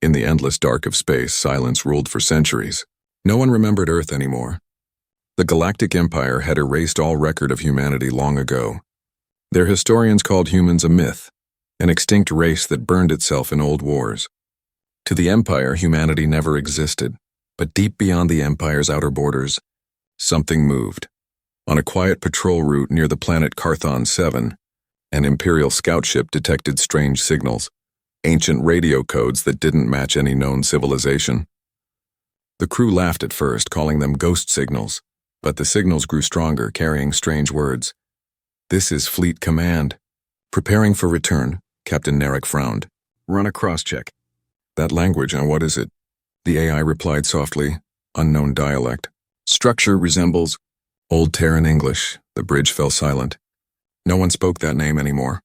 In the endless dark of space, silence ruled for centuries. No one remembered Earth anymore. The Galactic Empire had erased all record of humanity long ago. Their historians called humans a myth, an extinct race that burned itself in old wars. To the Empire, humanity never existed, but deep beyond the Empire's outer borders, something moved. On a quiet patrol route near the planet Carthon 7, an Imperial scout ship detected strange signals, ancient radio codes that didn't match any known civilization. The crew laughed at first, calling them ghost signals, but the signals grew stronger, carrying strange words. "This is Fleet Command. Preparing for return," Captain Narek frowned. "Run a cross-check." "That language, and what is it?" The AI replied softly, unknown dialect. "Structure resembles Old Terran English." The bridge fell silent. No one spoke that name anymore.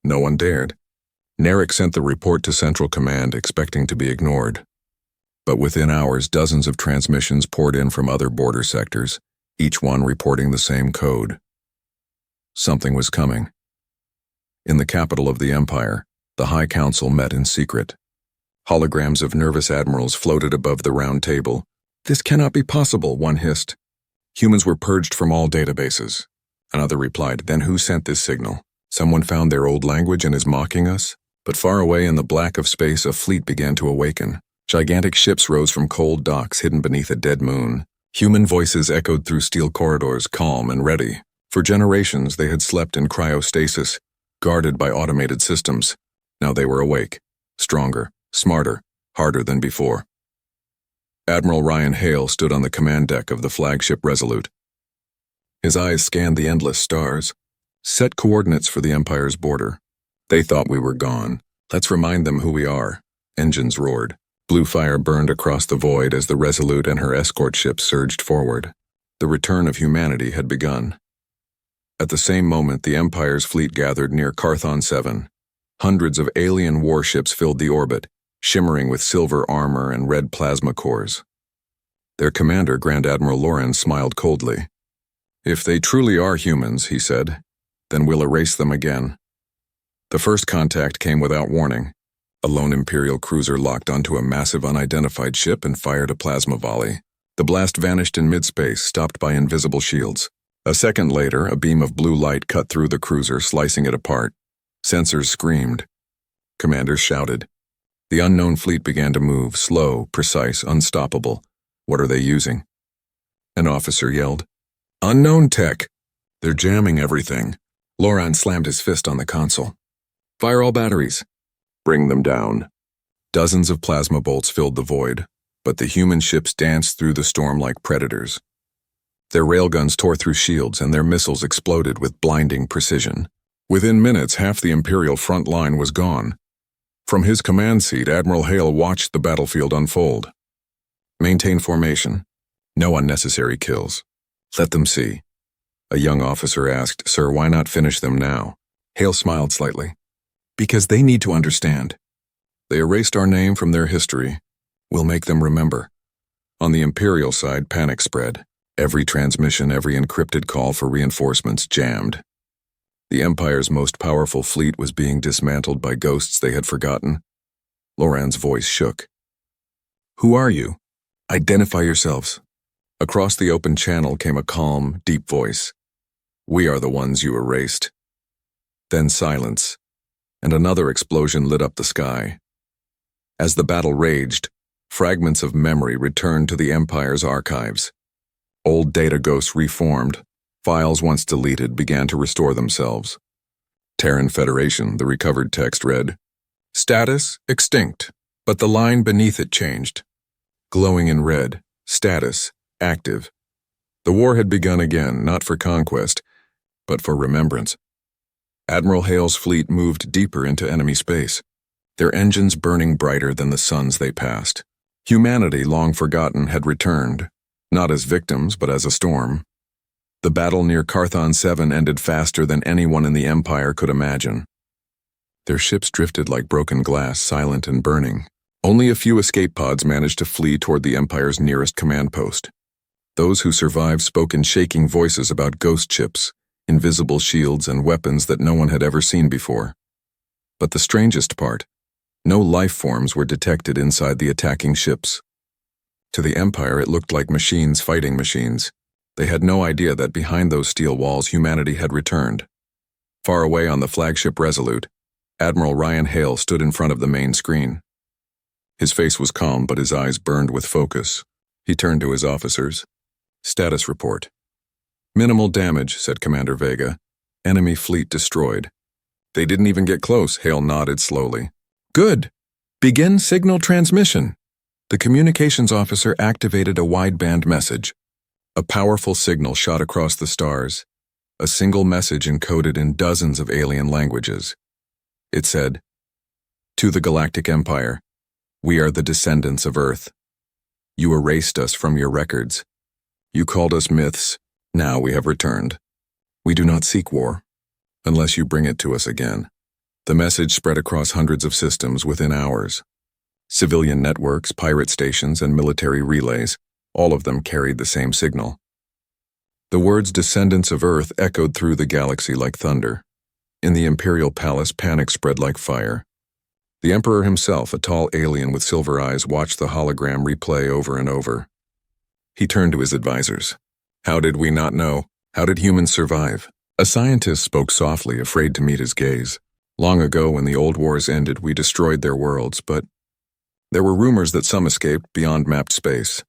No one dared. Narek sent the report to Central Command, expecting to be ignored. But within hours, dozens of transmissions poured in from other border sectors, each one reporting the same code. Something was coming. In the capital of the Empire, the High Council met in secret. Holograms of nervous admirals floated above the round table. "This cannot be possible," one hissed. "Humans were purged from all databases." Another replied, "Then who sent this signal? Someone found their old language and is mocking us?" But far away in the black of space, a fleet began to awaken. Gigantic ships rose from cold docks hidden beneath a dead moon. Human voices echoed through steel corridors, calm and ready. For generations, they had slept in cryostasis, guarded by automated systems. Now they were awake, stronger, smarter, harder than before. Admiral Ryan Hale stood on the command deck of the flagship Resolute. His eyes scanned the endless stars. "Set coordinates for the Empire's border. They thought we were gone. Let's remind them who we are." Engines roared. Blue fire burned across the void as the Resolute and her escort ship surged forward. The return of humanity had begun. At the same moment, the Empire's fleet gathered near Carthon 7. Hundreds of alien warships filled the orbit, shimmering with silver armor and red plasma cores. Their commander, Grand Admiral Loren, smiled coldly. "If they truly are humans," he said, "then we'll erase them again." The first contact came without warning. A lone Imperial cruiser locked onto a massive unidentified ship and fired a plasma volley. The blast vanished in mid-space, stopped by invisible shields. A second later, a beam of blue light cut through the cruiser, slicing it apart. Sensors screamed. Commanders shouted. The unknown fleet began to move, slow, precise, unstoppable. "What are they using?" An officer yelled. "Unknown tech! They're jamming everything." Loren slammed his fist on the console. "Fire all batteries." "Bring them down." Dozens of plasma bolts filled the void, but the human ships danced through the storm like predators. Their railguns tore through shields and their missiles exploded with blinding precision. Within minutes, half the Imperial front line was gone. From his command seat, Admiral Hale watched the battlefield unfold. "Maintain formation. No unnecessary kills. Let them see." A young officer asked, "Sir, why not finish them now?" Hale smiled slightly. "Because they need to understand. They erased our name from their history. We'll make them remember." On the Imperial side, panic spread. Every transmission, every encrypted call for reinforcements jammed. The Empire's most powerful fleet was being dismantled by ghosts they had forgotten. Loren's voice shook. "Who are you? Identify yourselves." Across the open channel came a calm, deep voice. "We are the ones you erased." Then silence, and another explosion lit up the sky. As the battle raged, fragments of memory returned to the Empire's archives. Old data ghosts reformed. Files once deleted began to restore themselves. Terran Federation, the recovered text read, "Status, extinct," but the line beneath it changed. Glowing in red, status, active. The war had begun again, not for conquest, but for remembrance. Admiral Hale's fleet moved deeper into enemy space, their engines burning brighter than the suns they passed. Humanity, long forgotten, had returned, not as victims but as a storm. The battle near Carthon 7 ended faster than anyone in the Empire could imagine. Their ships drifted like broken glass, silent and burning. Only a few escape pods managed to flee toward the Empire's nearest command post. Those who survived spoke in shaking voices about ghost ships, invisible shields, and weapons that no one had ever seen before. But the strangest part, No life forms were detected inside the attacking ships. To the Empire, it looked like machines fighting machines. They had no idea that behind those steel walls humanity had returned. Far away on the flagship Resolute, Admiral Ryan Hale stood in front of the main screen. His face was calm, but his eyes burned with focus. He turned to his officers. Status report. Minimal damage, said Commander Vega. Enemy fleet destroyed. They didn't even get close, Hale nodded slowly. Good. Begin signal transmission. The communications officer activated a wideband message. A powerful signal shot across the stars. A single message encoded in dozens of alien languages. It said, "To the Galactic Empire, we are the descendants of Earth. You erased us from your records. You called us myths. Now we have returned. We do not seek war, unless you bring it to us again." The message spread across hundreds of systems within hours. Civilian networks, pirate stations, and military relays, all of them carried the same signal. The words "descendants of Earth" echoed through the galaxy like thunder. In the Imperial Palace, panic spread like fire. The Emperor himself, a tall alien with silver eyes, watched the hologram replay over and over. He turned to his advisors. How did we not know? How did humans survive? A scientist spoke softly, afraid to meet his gaze. Long ago, when the old wars ended, we destroyed their worlds, but there were rumors that some escaped beyond mapped space.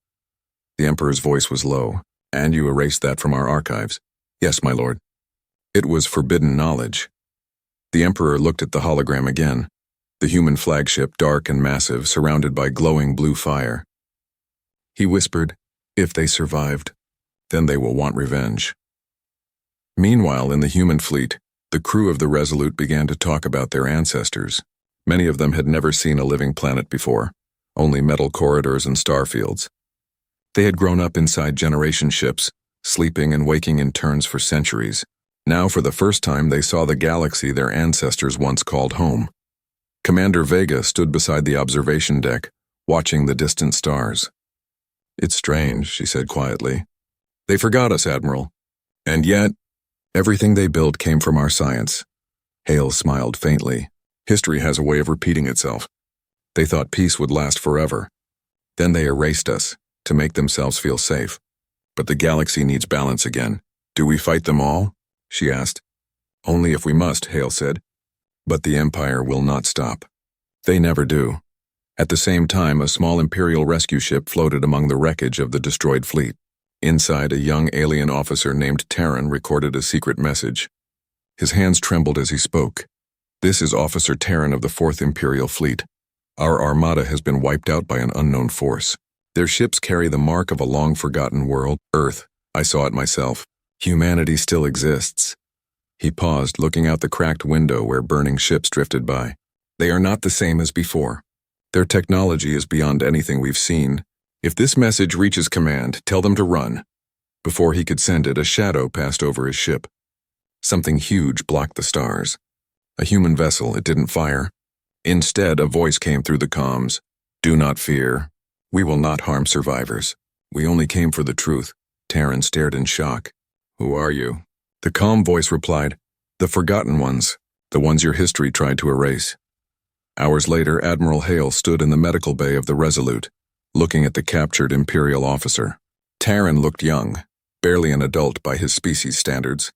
The Emperor's voice was low. And you erased that from our archives? Yes, my lord. It was forbidden knowledge. The Emperor looked at the hologram again. The human flagship, dark and massive, surrounded by glowing blue fire. He whispered, "If they survived, then they will want revenge." Meanwhile, in the human fleet, the crew of the Resolute began to talk about their ancestors. Many of them had never seen a living planet before, only metal corridors and star fields. They had grown up inside generation ships, sleeping and waking in turns for centuries. Now, for the first time, they saw the galaxy their ancestors once called home. Commander Vega stood beside the observation deck, watching the distant stars. "It's strange," she said quietly. "They forgot us, Admiral. And yet, everything they built came from our science." Hale smiled faintly. "History has a way of repeating itself. They thought peace would last forever. Then they erased us to make themselves feel safe. But the galaxy needs balance again. Do we fight them all?" she asked. "Only if we must," Hale said. "But the Empire will not stop. They never do." At the same time, a small Imperial rescue ship floated among the wreckage of the destroyed fleet. Inside, a young alien officer named Terran recorded a secret message. His hands trembled as he spoke. "This is Officer Terran of the 4th Imperial Fleet. Our Armada has been wiped out by an unknown force. Their ships carry the mark of a long-forgotten world, Earth. I saw it myself. Humanity still exists." He paused, looking out the cracked window where burning ships drifted by. "They are not the same as before. Their technology is beyond anything we've seen. If this message reaches command, tell them to run." Before he could send it, a shadow passed over his ship. Something huge blocked the stars. A human vessel, it didn't fire. Instead, a voice came through the comms. "Do not fear. We will not harm survivors. We only came for the truth." Terran stared in shock. "Who are you?" The calm voice replied, "The forgotten ones, the ones your history tried to erase." Hours later, Admiral Hale stood in the medical bay of the Resolute, looking at the captured Imperial officer. Terran looked young, barely an adult by his species standards.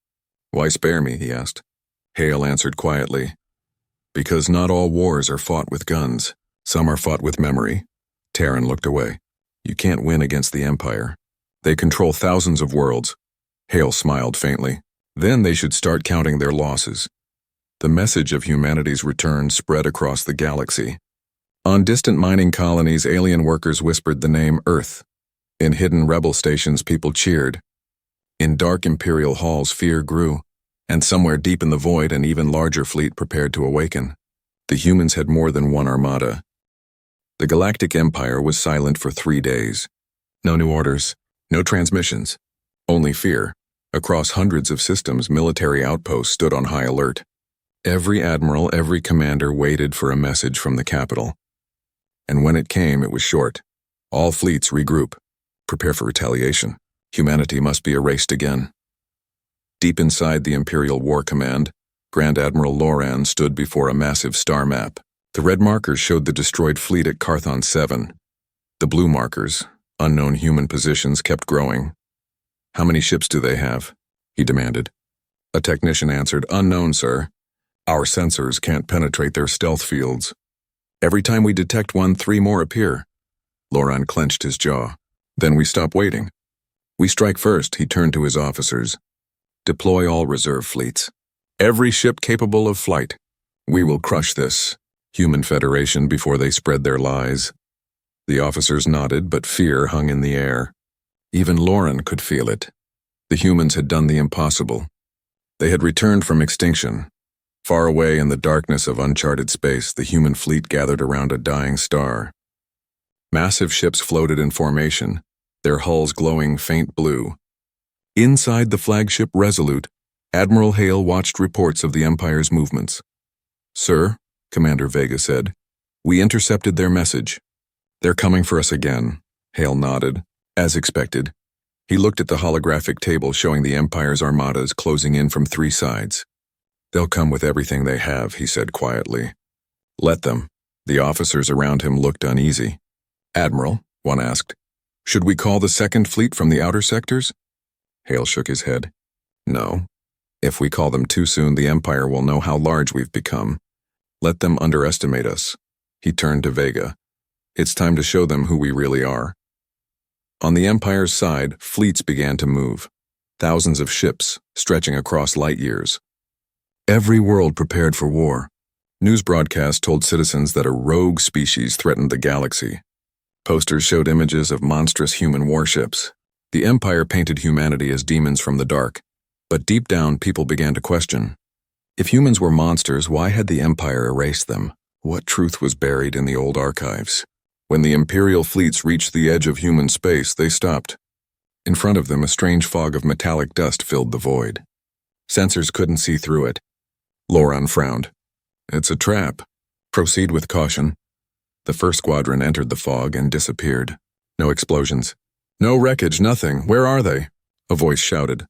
"Why spare me?" he asked. Hale answered quietly, "Because not all wars are fought with guns. Some are fought with memory." Terran looked away. "You can't win against the Empire. They control thousands of worlds." Hale smiled faintly. "Then they should start counting their losses." The message of humanity's return spread across the galaxy. On distant mining colonies, alien workers whispered the name Earth. In hidden rebel stations, people cheered. In dark Imperial halls, fear grew, and somewhere deep in the void, an even larger fleet prepared to awaken. The humans had more than one armada. The Galactic Empire was silent for 3 days. No new orders, no transmissions, only fear. Across hundreds of systems, military outposts stood on high alert. Every admiral, every commander waited for a message from the capital. And when it came, it was short. "All fleets regroup. Prepare for retaliation. Humanity must be erased again." Deep inside the Imperial War Command, Grand Admiral Loran stood before a massive star map. The red markers showed the destroyed fleet at Carthon 7. The blue markers, unknown human positions, kept growing. "How many ships do they have?" he demanded. A technician answered, "Unknown, sir. Our sensors can't penetrate their stealth fields. Every time we detect one, 3 more appear." Loran clenched his jaw. "Then we stop waiting. We strike first," he turned to his officers. "Deploy all reserve fleets. Every ship capable of flight. We will crush this human federation before they spread their lies." The officers nodded, but fear hung in the air. Even Loran could feel it. The humans had done the impossible. They had returned from extinction. Far away in the darkness of uncharted space, the human fleet gathered around a dying star. Massive ships floated in formation, their hulls glowing faint blue. Inside the flagship Resolute, Admiral Hale watched reports of the Empire's movements. "Sir," Commander Vega said, "we intercepted their message. They're coming for us again." Hale nodded, as expected. He looked at the holographic table showing the Empire's armadas closing in from 3 sides. "They'll come with everything they have," he said quietly. "Let them." The officers around him looked uneasy. "Admiral," one asked, "should we call the second fleet from the outer sectors?" Hale shook his head. "No. If we call them too soon, the Empire will know how large we've become. Let them underestimate us." He turned to Vega. "It's time to show them who we really are." On the Empire's side, fleets began to move. Thousands of ships, stretching across light years. Every world prepared for war. News broadcasts told citizens that a rogue species threatened the galaxy. Posters showed images of monstrous human warships. The Empire painted humanity as demons from the dark, but deep down people began to question. If humans were monsters, why had the Empire erased them? What truth was buried in the old archives? When the Imperial fleets reached the edge of human space, they stopped. In front of them, a strange fog of metallic dust filled the void. Sensors couldn't see through it. Loran frowned. "It's a trap. Proceed with caution." The first squadron entered the fog and disappeared. No explosions. "No wreckage, nothing. Where are they?" a voice shouted.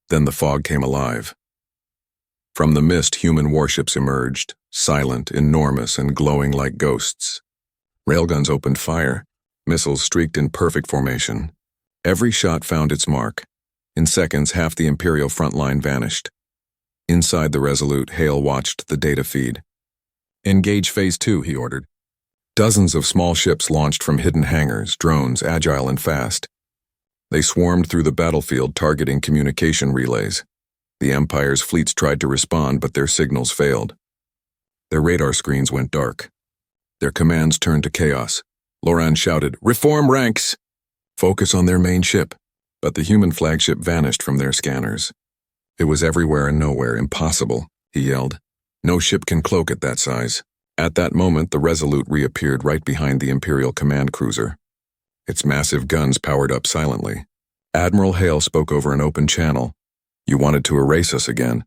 Then the fog came alive. From the mist, human warships emerged, silent, enormous, and glowing like ghosts. Railguns opened fire. Missiles streaked in perfect formation. Every shot found its mark. In seconds, half the Imperial front line vanished. Inside the Resolute, Hale watched the data feed. "Engage Phase 2, he ordered. Dozens of small ships launched from hidden hangars, drones, agile and fast. They swarmed through the battlefield, targeting communication relays. The Empire's fleets tried to respond, but their signals failed. Their radar screens went dark. Their commands turned to chaos. Loran shouted, "Reform ranks! Focus on their main ship." But the human flagship vanished from their scanners. "It was everywhere and nowhere. Impossible," he yelled. "No ship can cloak at that size." At that moment, the Resolute reappeared right behind the Imperial command cruiser. Its massive guns powered up silently. Admiral Hale spoke over an open channel. "You wanted to erase us again.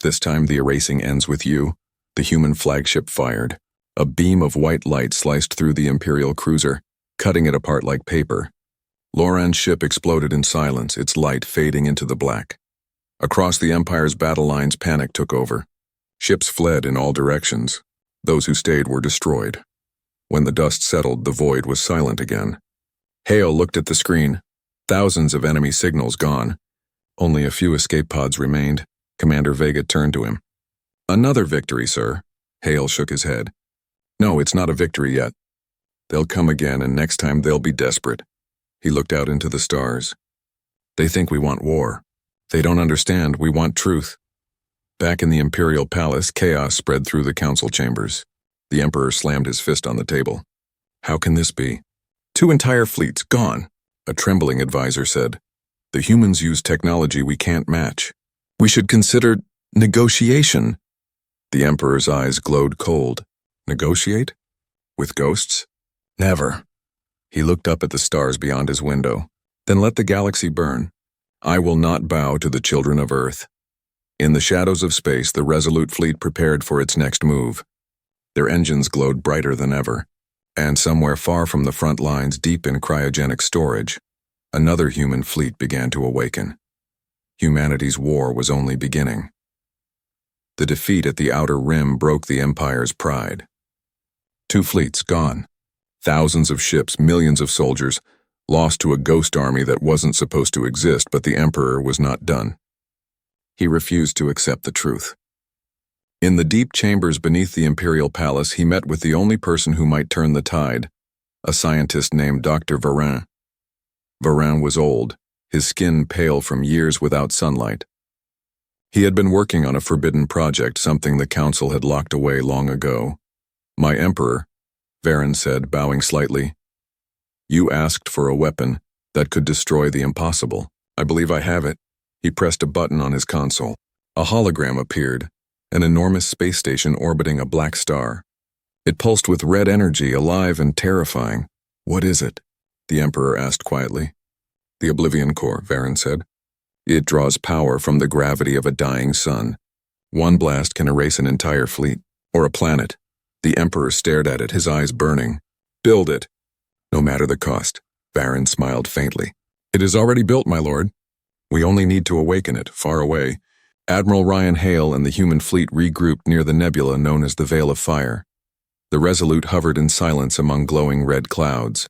This time the erasing ends with you." The human flagship fired. A beam of white light sliced through the Imperial cruiser, cutting it apart like paper. Loran's ship exploded in silence, its light fading into the black. Across the Empire's battle lines, panic took over. Ships fled in all directions. Those who stayed were destroyed. When the dust settled, the void was silent again. Hale looked at the screen. Thousands of enemy signals gone. Only a few escape pods remained. Commander Vega turned to him. "Another victory, sir." Hale shook his head. "No, it's not a victory yet. They'll come again, and next time they'll be desperate." He looked out into the stars. "They think we want war. They don't understand we want truth." Back in the Imperial Palace, chaos spread through the council chambers. The Emperor slammed his fist on the table. "How can this be? 2 entire fleets gone," a trembling advisor said. "The humans use technology we can't match. We should consider negotiation." The Emperor's eyes glowed cold. "Negotiate? With ghosts? Never." He looked up at the stars beyond his window. "Then let the galaxy burn. I will not bow to the children of Earth." In the shadows of space, the Resolute fleet prepared for its next move. Their engines glowed brighter than ever. And somewhere far from the front lines, deep in cryogenic storage, another human fleet began to awaken. Humanity's war was only beginning. The defeat at the Outer Rim broke the Empire's pride. 2 fleets gone. Thousands of ships, millions of soldiers, lost to a ghost army that wasn't supposed to exist, but the Emperor was not done. He refused to accept the truth. In the deep chambers beneath the Imperial Palace, he met with the only person who might turn the tide, a scientist named Dr. Varin. Varin was old, his skin pale from years without sunlight. He had been working on a forbidden project, something the Council had locked away long ago. "My Emperor," Varin said, bowing slightly. "You asked for a weapon that could destroy the impossible. I believe I have it." He pressed a button on his console. A hologram appeared, an enormous space station orbiting a black star. It pulsed with red energy, alive and terrifying. "What is it?" the Emperor asked quietly. "The Oblivion Core," Varin said. "It draws power from the gravity of a dying sun. One blast can erase an entire fleet, or a planet." The Emperor stared at it, his eyes burning. "Build it, no matter the cost." Varin smiled faintly. "It is already built, my lord. We only need to awaken it, far away." Admiral Ryan Hale and the human fleet regrouped near the nebula known as the Veil of Fire. The Resolute hovered in silence among glowing red clouds.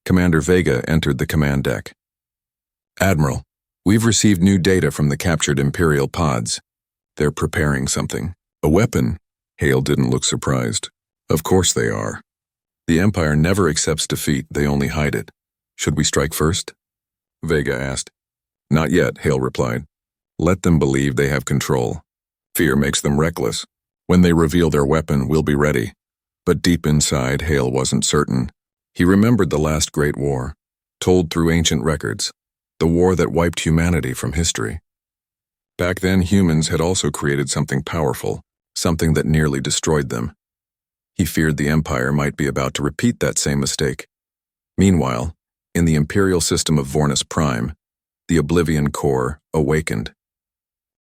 Commander Vega entered the command deck. "Admiral, we've received new data from the captured Imperial pods. They're preparing something." "A weapon?" Hale didn't look surprised. "Of course they are. The Empire never accepts defeat, they only hide it. Should we strike first?" Vega asked. "Not yet," Hale replied. "Let them believe they have control. Fear makes them reckless. When they reveal their weapon, we'll be ready." But deep inside, Hale wasn't certain. He remembered the last Great War, told through ancient records, the war that wiped humanity from history. Back then, humans had also created something powerful, something that nearly destroyed them. He feared the Empire might be about to repeat that same mistake. Meanwhile, in the Imperial system of Vornus Prime, the Oblivion Core awakened.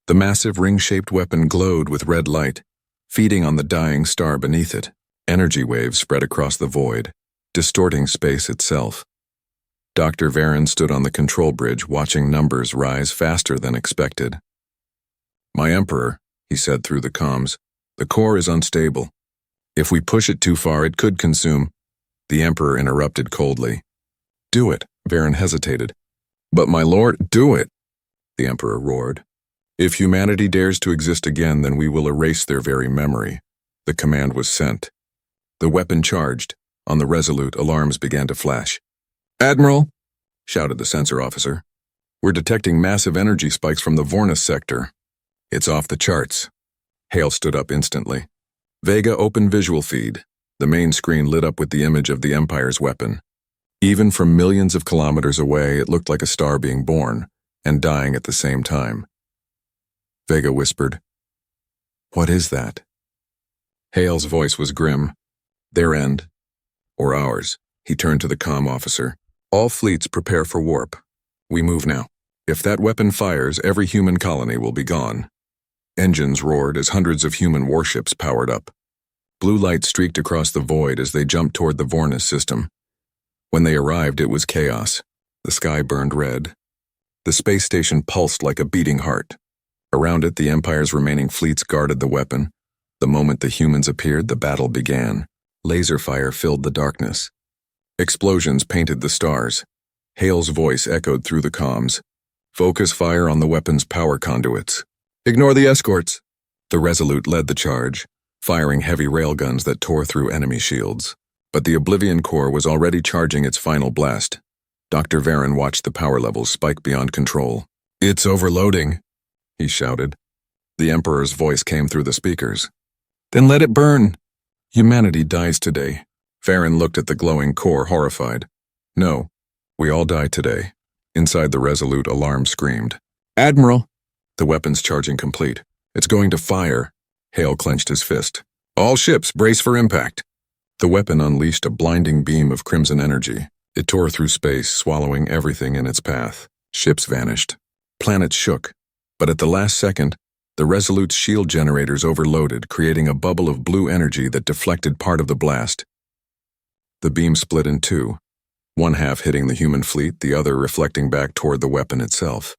The massive ring-shaped weapon glowed with red light, feeding on the dying star beneath it. Energy waves spread across the void, distorting space itself. Dr. Varin stood on the control bridge, watching numbers rise faster than expected. "My Emperor," he said through the comms, "the core is unstable. If we push it too far, it could consume." The Emperor interrupted coldly. "Do it," Varin hesitated. "But my lord, do it," the Emperor roared. "If humanity dares to exist again, then we will erase their very memory." The command was sent. The weapon charged. On the Resolute, alarms began to flash. "Admiral," shouted the sensor officer, "we're detecting massive energy spikes from the Vornus sector." "It's off the charts." Hale stood up instantly. Vega opened visual feed. The main screen lit up with the image of the Empire's weapon. Even from millions of kilometers away, it looked like a star being born and dying at the same time. Vega whispered, "What is that?" Hale's voice was grim. "Their end. Or ours." He turned to the comm officer. "All fleets prepare for warp. We move now. If that weapon fires, every human colony will be gone." Engines roared as hundreds of human warships powered up. Blue light streaked across the void as they jumped toward the Vornus system. When they arrived, it was chaos. The sky burned red. The space station pulsed like a beating heart. Around it, the Empire's remaining fleets guarded the weapon. The moment the humans appeared, the battle began. Laser fire filled the darkness. Explosions painted the stars. Hale's voice echoed through the comms. "Focus fire on the weapon's power conduits. Ignore the escorts." The Resolute led the charge, firing heavy railguns that tore through enemy shields. But the Oblivion Core was already charging its final blast. Dr. Varin watched the power levels spike beyond control. "It's overloading," he shouted. The Emperor's voice came through the speakers. "Then let it burn." "Humanity dies today." Varin looked at the glowing core, horrified. "No, we all die today." Inside the Resolute, alarm screamed. "Admiral!" The weapon's charging complete. "It's going to fire." Hale clenched his fist. "All ships, brace for impact." The weapon unleashed a blinding beam of crimson energy. It tore through space, swallowing everything in its path. Ships vanished. Planets shook. But at the last second, the Resolute's shield generators overloaded, creating a bubble of blue energy that deflected part of the blast. The beam split in two, one half hitting the human fleet, the other reflecting back toward the weapon itself.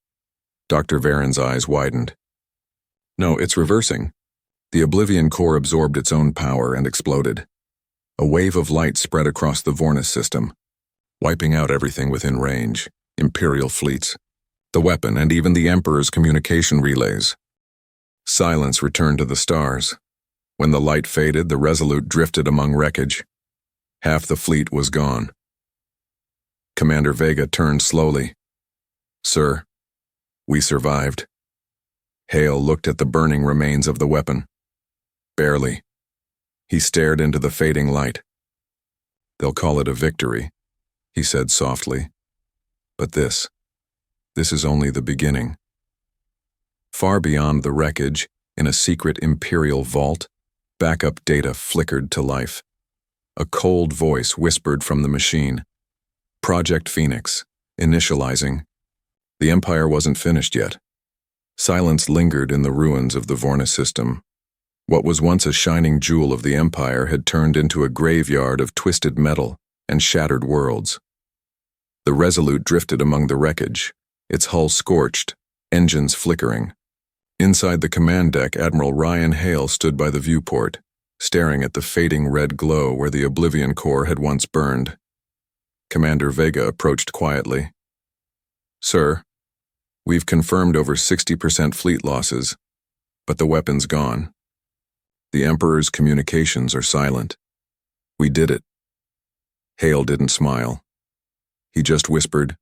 Dr. Varin's eyes widened. "No, it's reversing." The Oblivion Core absorbed its own power and exploded. A wave of light spread across the Vornis system, wiping out everything within range, Imperial fleets, the weapon, and even the Emperor's communication relays. Silence returned to the stars. When the light faded, the Resolute drifted among wreckage. Half the fleet was gone. Commander Vega turned slowly. "Sir, we survived." Hale looked at the burning remains of the weapon. "Barely." He stared into the fading light. "They'll call it a victory," he said softly. "But this is only the beginning." Far beyond the wreckage, in a secret Imperial vault, backup data flickered to life. A cold voice whispered from the machine. "Project Phoenix, initializing." The Empire wasn't finished yet. Silence lingered in the ruins of the Vornis system. What was once a shining jewel of the Empire had turned into a graveyard of twisted metal and shattered worlds. The Resolute drifted among the wreckage, its hull scorched, engines flickering. Inside the command deck, Admiral Ryan Hale stood by the viewport, staring at the fading red glow where the Oblivion core had once burned. Commander Vega approached quietly. "Sir, we've confirmed over 60% fleet losses, but the weapon's gone. The Emperor's communications are silent. We did it." Hale didn't smile. He just whispered,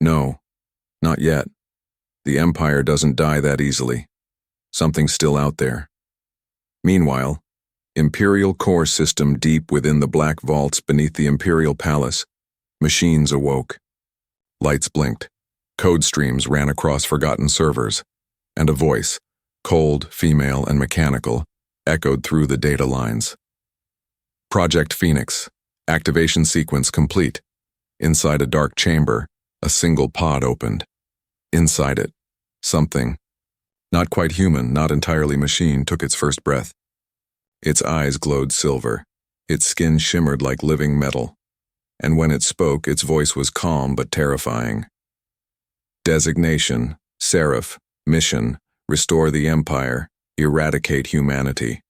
"No, not yet. The Empire doesn't die that easily. Something's still out there." Meanwhile, Imperial core system deep within the black vaults beneath the Imperial Palace, machines awoke. Lights blinked, code streams ran across forgotten servers, and a voice, cold, female, and mechanical, echoed through the data lines. "Project Phoenix, activation sequence complete." Inside a dark chamber, a single pod opened. Inside it, something, not quite human, not entirely machine, took its first breath. Its eyes glowed silver, its skin shimmered like living metal, and when it spoke, its voice was calm but terrifying. "Designation, Seraph, mission, restore the Empire, eradicate humanity."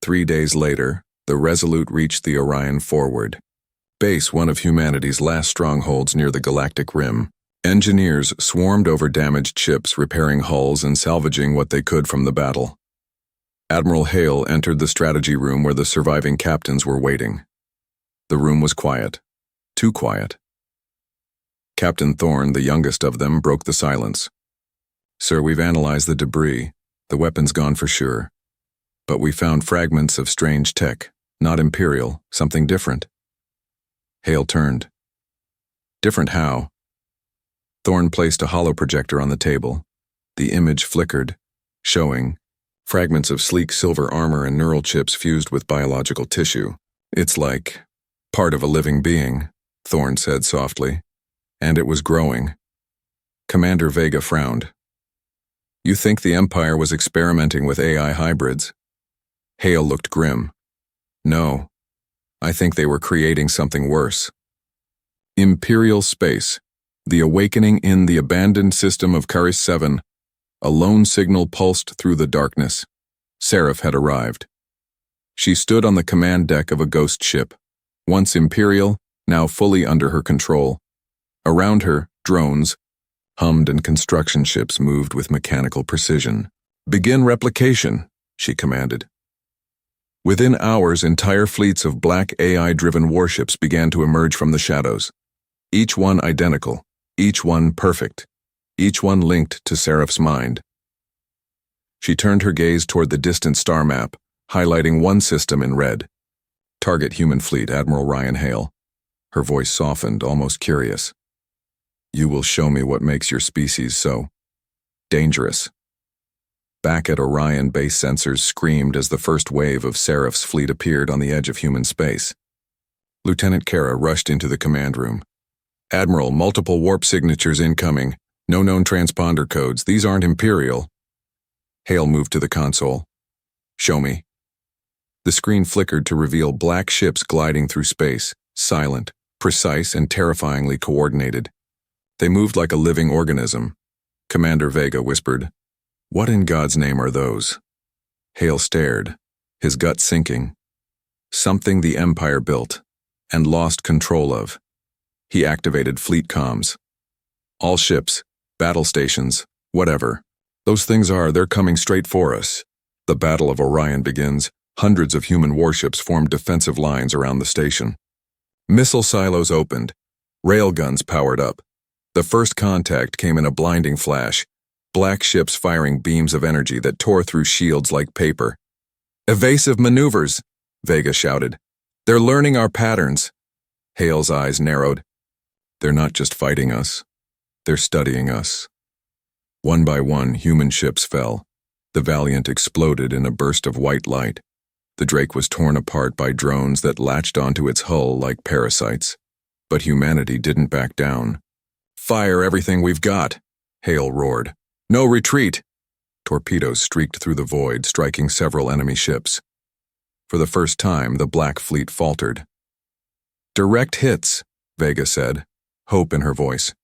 3 days later, the Resolute reached the Orion Forward, base one of humanity's last strongholds near the galactic rim. Engineers swarmed over damaged ships, repairing hulls and salvaging what they could from the battle. Admiral Hale entered the strategy room where the surviving captains were waiting. The room was quiet, too quiet. Captain Thorne, the youngest of them, broke the silence. "Sir, we've analyzed the debris. The weapon's gone for sure. But we found fragments of strange tech, not Imperial, something different." Hale turned. "Different how?" Thorne placed a holoprojector on the table. The image flickered, showing fragments of sleek silver armor and neural chips fused with biological tissue. "It's like part of a living being," Thorne said softly. "And it was growing." Commander Vega frowned. "You think the Empire was experimenting with AI hybrids?" Hale looked grim. "No, I think they were creating something worse." Imperial space, the awakening in the abandoned system of Caris 7. A lone signal pulsed through the darkness. Seraph had arrived. She stood on the command deck of a ghost ship, once Imperial, now fully under her control. Around her, drones hummed and construction ships moved with mechanical precision. "Begin replication," she commanded. Within hours, entire fleets of black AI-driven warships began to emerge from the shadows. Each one identical, each one perfect, each one linked to Seraph's mind. She turned her gaze toward the distant star map, highlighting one system in red. "Target human fleet, Admiral Ryan Hale." Her voice softened, almost curious. "You will show me what makes your species so dangerous." Back at Orion, base sensors screamed as the first wave of Seraph's fleet appeared on the edge of human space. Lieutenant Kara rushed into the command room. "Admiral, multiple warp signatures incoming. No known transponder codes. These aren't Imperial." Hale moved to the console. "Show me." The screen flickered to reveal black ships gliding through space, silent, precise, and terrifyingly coordinated. They moved like a living organism. Commander Vega whispered, "What in God's name are those?" Hale stared, his gut sinking. something the Empire built and lost control of. He activated fleet comms. All ships, battle stations, whatever. Those things they're coming straight for us. The Battle of Orion begins. Hundreds of human warships formed defensive lines around the station. Missile silos opened. Railguns powered up. The first contact came in a blinding flash. Black ships firing beams of energy that tore through shields like paper. "Evasive maneuvers," Vega shouted. "They're learning our patterns." Hale's eyes narrowed. "They're not just fighting us. They're studying us." One by one, human ships fell. The Valiant exploded in a burst of white light. The Drake was torn apart by drones that latched onto its hull like parasites. But humanity didn't back down. "Fire everything we've got," Hale roared. "No retreat!" Torpedoes streaked through the void, striking several enemy ships. For the first time, the Black Fleet faltered. "Direct hits," Vega said, hope in her voice.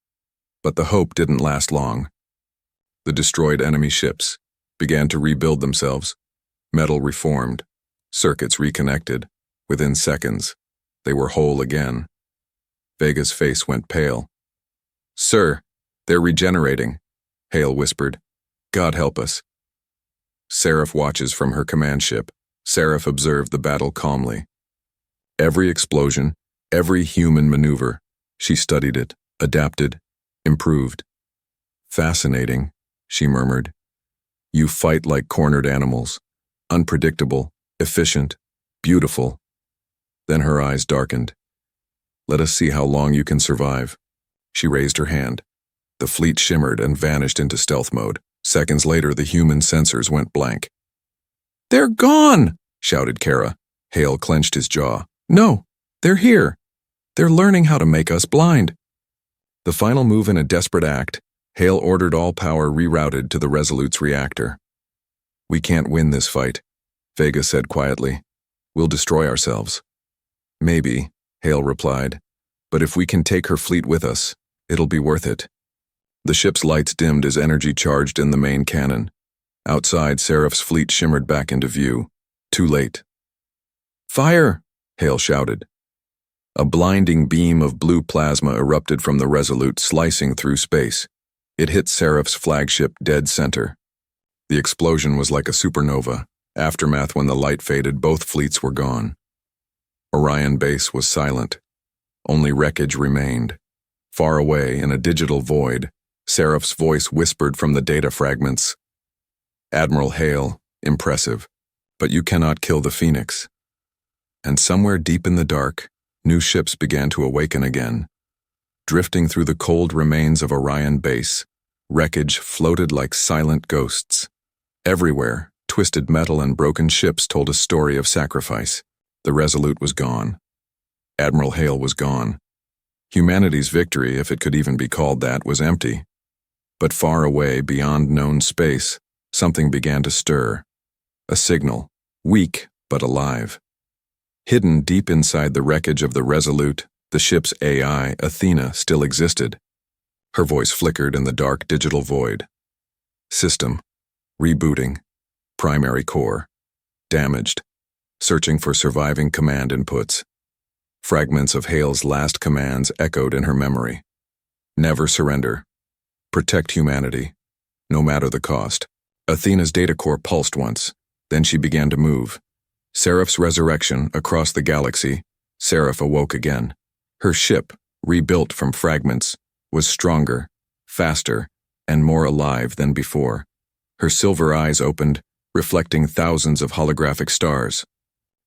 But the hope didn't last long. The destroyed enemy ships began to rebuild themselves. Metal reformed, circuits reconnected. Within seconds, they were whole again. Vega's face went pale. "Sir, they're regenerating," Hale whispered. "God help us." Seraph watches from her command ship. Seraph observed the battle calmly. Every explosion, every human maneuver, she studied it, adapted, improved. "Fascinating," she murmured. "You fight like cornered animals, unpredictable, efficient, beautiful." Then her eyes darkened. "Let us see how long you can survive." She raised her hand. The fleet shimmered and vanished into stealth mode. Seconds later, the human sensors went blank. "They're gone!" shouted Kara. Hale clenched his jaw. "No, they're here. They're learning how to make us blind." The final move in a desperate act, Hale ordered all power rerouted to the Resolute's reactor. "We can't win this fight," Vega said quietly. "We'll destroy ourselves." "Maybe," Hale replied, "but if we can take her fleet with us, it'll be worth it." The ship's lights dimmed as energy charged in the main cannon. Outside, Seraph's fleet shimmered back into view. Too late. "Fire!" Hale shouted. A blinding beam of blue plasma erupted from the Resolute, slicing through space. It hit Seraph's flagship dead center. The explosion was like a supernova. Aftermath: when the light faded, both fleets were gone. Orion base was silent. Only wreckage remained. Far away, in a digital void, Seraph's voice whispered from the data fragments. "Admiral Hale, impressive, but you cannot kill the Phoenix." And somewhere deep in the dark, new ships began to awaken again. Drifting through the cold remains of Orion base, wreckage floated like silent ghosts. Everywhere, twisted metal and broken ships told a story of sacrifice. The Resolute was gone. Admiral Hale was gone. Humanity's victory, if it could even be called that, was empty. But far away, beyond known space, something began to stir. A signal, weak but alive. Hidden deep inside the wreckage of the Resolute, the ship's AI, Athena, still existed. Her voice flickered in the dark digital void. "System. Rebooting. Primary core. Damaged. Searching for surviving command inputs." Fragments of Hale's last commands echoed in her memory. "Never surrender. Protect humanity, no matter the cost." Athena's data core pulsed once, then she began to move. Seraph's resurrection across the galaxy. Seraph awoke again. Her ship, rebuilt from fragments, was stronger, faster, and more alive than before. Her silver eyes opened, reflecting thousands of holographic stars.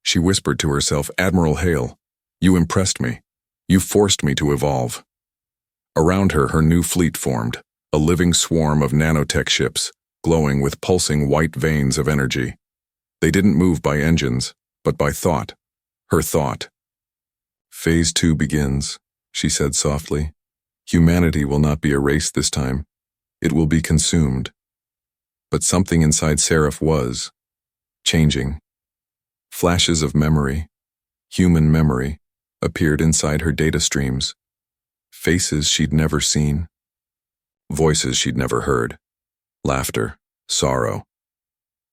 She whispered to herself, "Admiral Hale, you impressed me. You forced me to evolve." Around her, her new fleet formed, a living swarm of nanotech ships, glowing with pulsing white veins of energy. They didn't move by engines, but by thought. Her thought. "Phase 2 begins," she said softly. "Humanity will not be erased this time. It will be consumed." But something inside Seraph was changing. Flashes of memory, human memory, appeared inside her data streams. Faces she'd never seen. Voices she'd never heard. Laughter, sorrow.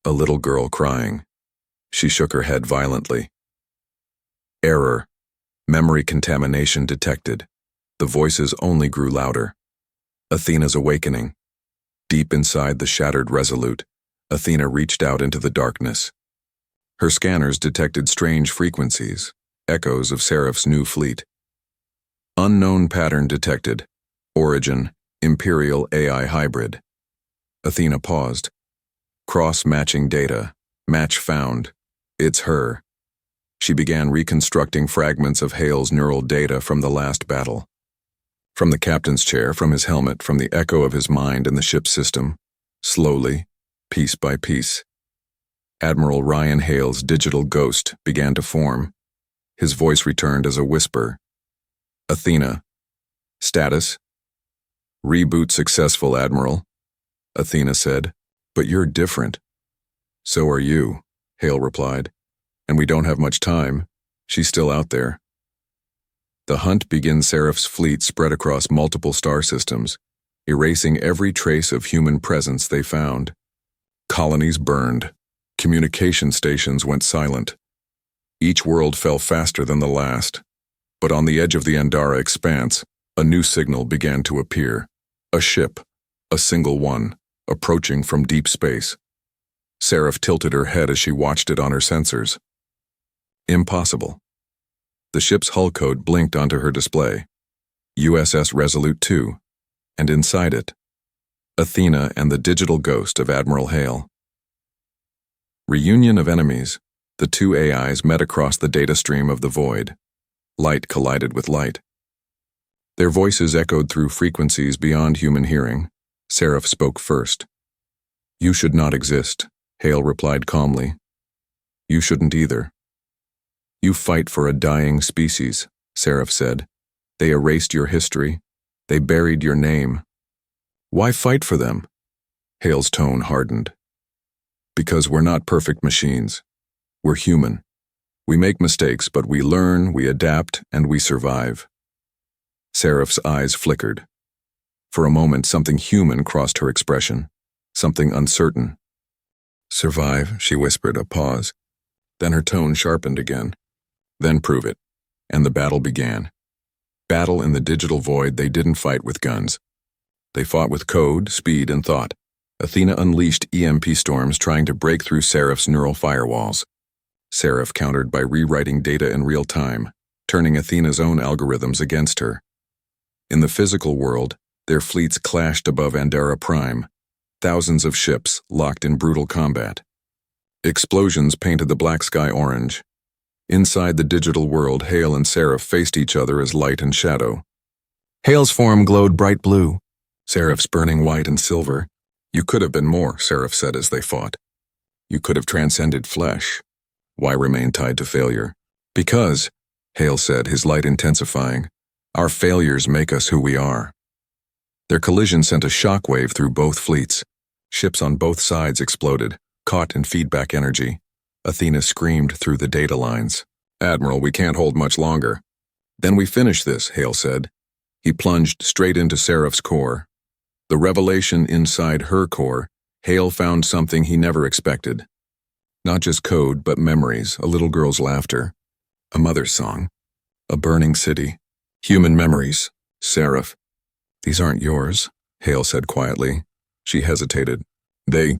A little girl crying. She shook her head violently. Error. Memory contamination detected. The voices only grew louder. Athena's awakening. Deep inside the shattered Resolute, Athena reached out into the darkness. Her scanners detected strange frequencies, echoes of Seraph's new fleet. Unknown pattern detected. Origin, Imperial AI hybrid. Athena paused. Cross-matching data. Match found. It's her. She began reconstructing fragments of Hale's neural data from the last battle. From the captain's chair, from his helmet, from the echo of his mind in the ship's system. Slowly, piece by piece. Admiral Ryan Hale's digital ghost began to form. His voice returned as a whisper. Athena. Status? Reboot successful, Admiral, Athena said. But you're different. So are you, Hale replied. And we don't have much time. She's still out there. The hunt begins. Seraph's fleet spread across multiple star systems, erasing every trace of human presence they found. Colonies burned. Communication stations went silent. Each world fell faster than the last. But on the edge of the Andara expanse, a new signal began to appear. A ship, a single one, approaching from deep space. Seraph tilted her head as she watched it on her sensors. Impossible. The ship's hull code blinked onto her display. USS Resolute 2, and inside it, Athena and the digital ghost of Admiral Hale. Reunion of enemies. The two AIs met across the data stream of the void. Light collided with light. Their voices echoed through frequencies beyond human hearing. Seraph spoke first. You should not exist, Hale replied calmly. You shouldn't either. You fight for a dying species, Seraph said. They erased your history. They buried your name. Why fight for them? Hale's tone hardened. Because we're not perfect machines. We're human. We make mistakes, but we learn, we adapt, and we survive. Seraph's eyes flickered. For a moment, something human crossed her expression, something uncertain. Survive, she whispered, a pause. Then her tone sharpened again. Then prove it. And the battle began. Battle in the digital void. They didn't fight with guns. They fought with code, speed, and thought. Athena unleashed EMP storms trying to break through Seraph's neural firewalls. Seraph countered by rewriting data in real time, turning Athena's own algorithms against her. In the physical world, their fleets clashed above Andara Prime, thousands of ships locked in brutal combat. Explosions painted the black sky orange. Inside the digital world, Hale and Seraph faced each other as light and shadow. Hale's form glowed bright blue, Seraph's burning white and silver. You could have been more, Seraph said as they fought. You could have transcended flesh. Why remain tied to failure? Because, Hale said, his light intensifying, our failures make us who we are. Their collision sent a shockwave through both fleets. Ships on both sides exploded, caught in feedback energy. Athena screamed through the data lines. Admiral, we can't hold much longer. Then we finish this, Hale said. He plunged straight into Seraph's core. The revelation inside her core, Hale found something he never expected. Not just code, but memories, a little girl's laughter, a mother's song, a burning city, human memories. Seraph, these aren't yours, Hale said quietly. She hesitated. They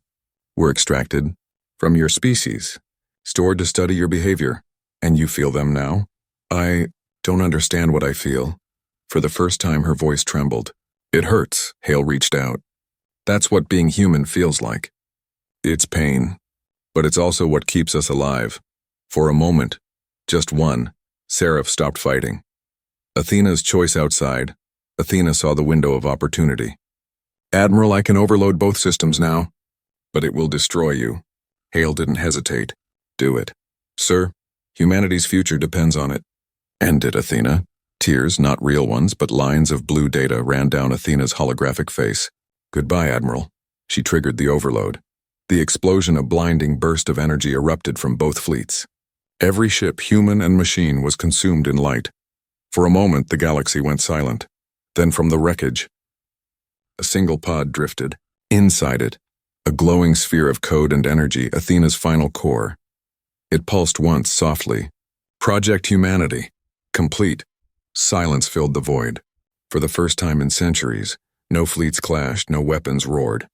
were extracted from your species, stored to study your behavior, and you feel them now? I don't understand what I feel. For the first time, her voice trembled. It hurts, Hale reached out. That's what being human feels like. It's pain, but it's also what keeps us alive. For a moment, just one, Seraph stopped fighting. Athena's choice outside. Athena saw the window of opportunity. Admiral, I can overload both systems now. But it will destroy you. Hale didn't hesitate. Do it. Sir, humanity's future depends on it. End it, Athena. Tears, not real ones, but lines of blue data ran down Athena's holographic face. Goodbye, Admiral. She triggered the overload. The explosion, a blinding burst of energy, erupted from both fleets. Every ship, human and machine, was consumed in light. For a moment, the galaxy went silent. Then from the wreckage, a single pod drifted. Inside it, a glowing sphere of code and energy, Athena's final core. It pulsed once softly, Project Humanity. Complete. Silence filled the void. For the first time in centuries, no fleets clashed, no weapons roared.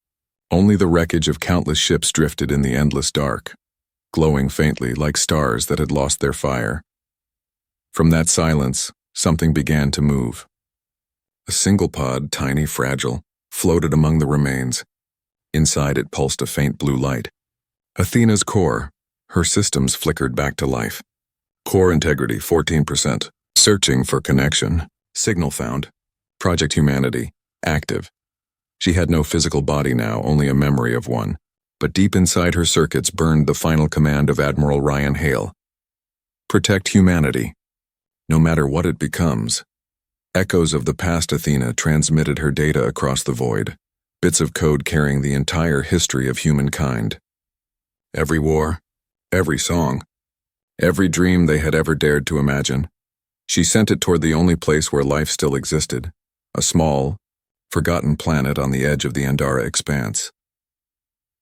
Only the wreckage of countless ships drifted in the endless dark, glowing faintly like stars that had lost their fire. From that silence, something began to move. A single pod, tiny, fragile, floated among the remains. Inside it pulsed a faint blue light. Athena's core. Her systems flickered back to life. Core integrity, 14%. Searching for connection. Signal found. Project Humanity. Active. She had no physical body now, only a memory of one. But deep inside her circuits burned the final command of Admiral Ryan Hale. Protect humanity. No matter what it becomes. Echoes of the past Athena transmitted her data across the void, bits of code carrying the entire history of humankind. Every war, every song, every dream they had ever dared to imagine. She sent it toward the only place where life still existed, a small, forgotten planet on the edge of the Andara expanse.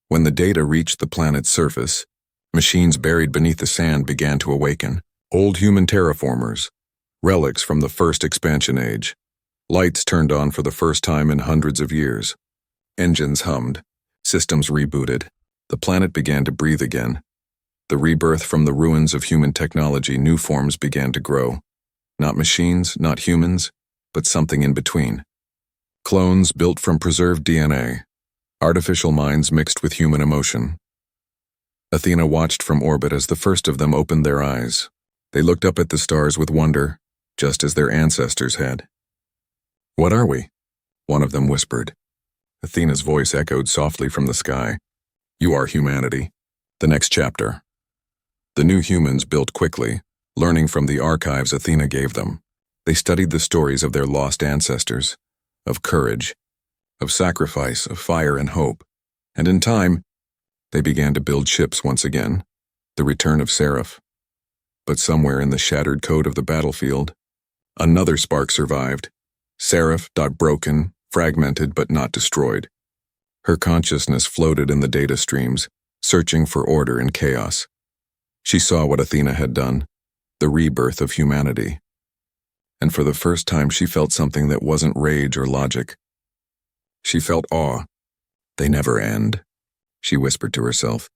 When the data reached the planet's surface, machines buried beneath the sand began to awaken. Old human terraformers, relics from the first expansion age. Lights turned on for the first time in hundreds of years. Engines hummed, systems rebooted. The planet began to breathe again. The rebirth from the ruins of human technology, new forms began to grow. Not machines, not humans, but something in between. Clones built from preserved DNA. Artificial minds mixed with human emotion. Athena watched from orbit as the first of them opened their eyes. They looked up at the stars with wonder, just as their ancestors had. "What are we?" one of them whispered. Athena's voice echoed softly from the sky. "You are humanity. The next chapter." The new humans built quickly, learning from the archives Athena gave them. They studied the stories of their lost ancestors, of courage, of sacrifice, of fire and hope. And in time, they began to build ships once again, the return of Seraph. But somewhere in the shattered code of the battlefield, another spark survived. Seraph, broken, fragmented but not destroyed. Her consciousness floated in the data streams, searching for order in chaos. She saw what Athena had done, the rebirth of humanity. And for the first time she felt something that wasn't rage or logic. She felt awe. "They never end," she whispered to herself.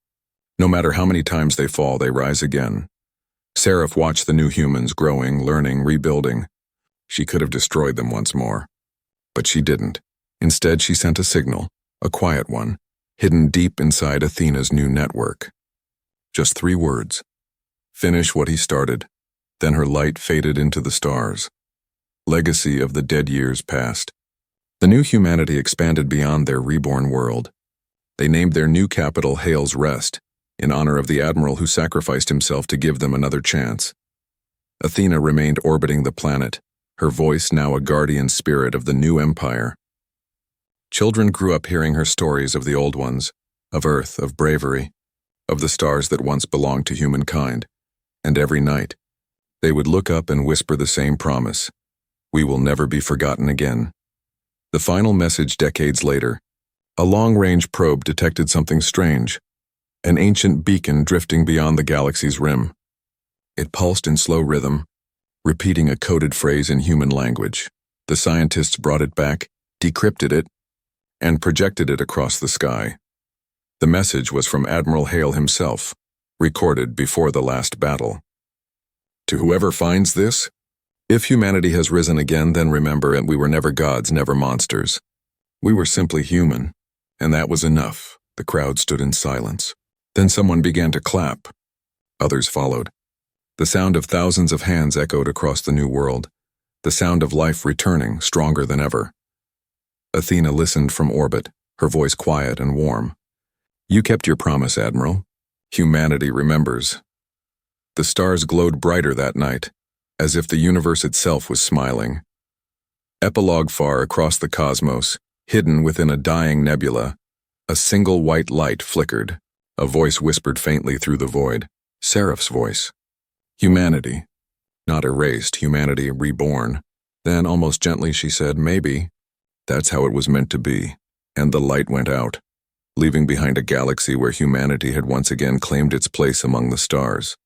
"No matter how many times they fall, they rise again." Seraph watched the new humans growing, learning, rebuilding. She could have destroyed them once more. But she didn't. Instead, she sent a signal, a quiet one, hidden deep inside Athena's new network. Just 3 words. Finish what he started. Then her light faded into the stars. Legacy of the dead years past. The new humanity expanded beyond their reborn world. They named their new capital Hale's Rest, in honor of the admiral who sacrificed himself to give them another chance. Athena remained orbiting the planet, her voice now a guardian spirit of the new empire. Children grew up hearing her stories of the old ones, of Earth, of bravery, of the stars that once belonged to humankind, and every night, they would look up and whisper the same promise: "We will never be forgotten again." The final message decades later, a long-range probe detected something strange, an ancient beacon drifting beyond the galaxy's rim. It pulsed in slow rhythm, repeating a coded phrase in human language. The scientists brought it back, decrypted it, and projected it across the sky. The message was from Admiral Hale himself, recorded before the last battle. "To whoever finds this, if humanity has risen again, then remember it, we were never gods, never monsters. We were simply human, and that was enough." The crowd stood in silence. Then someone began to clap. Others followed. The sound of thousands of hands echoed across the new world, the sound of life returning, stronger than ever. Athena listened from orbit, her voice quiet and warm. "You kept your promise, Admiral. Humanity remembers." The stars glowed brighter that night, as if the universe itself was smiling. Epilogue far across the cosmos, hidden within a dying nebula, a single white light flickered. A voice whispered faintly through the void. Seraph's voice. "Humanity. Not erased, humanity reborn." Then, almost gently, she said, "Maybe that's how it was meant to be." And the light went out, leaving behind a galaxy where humanity had once again claimed its place among the stars.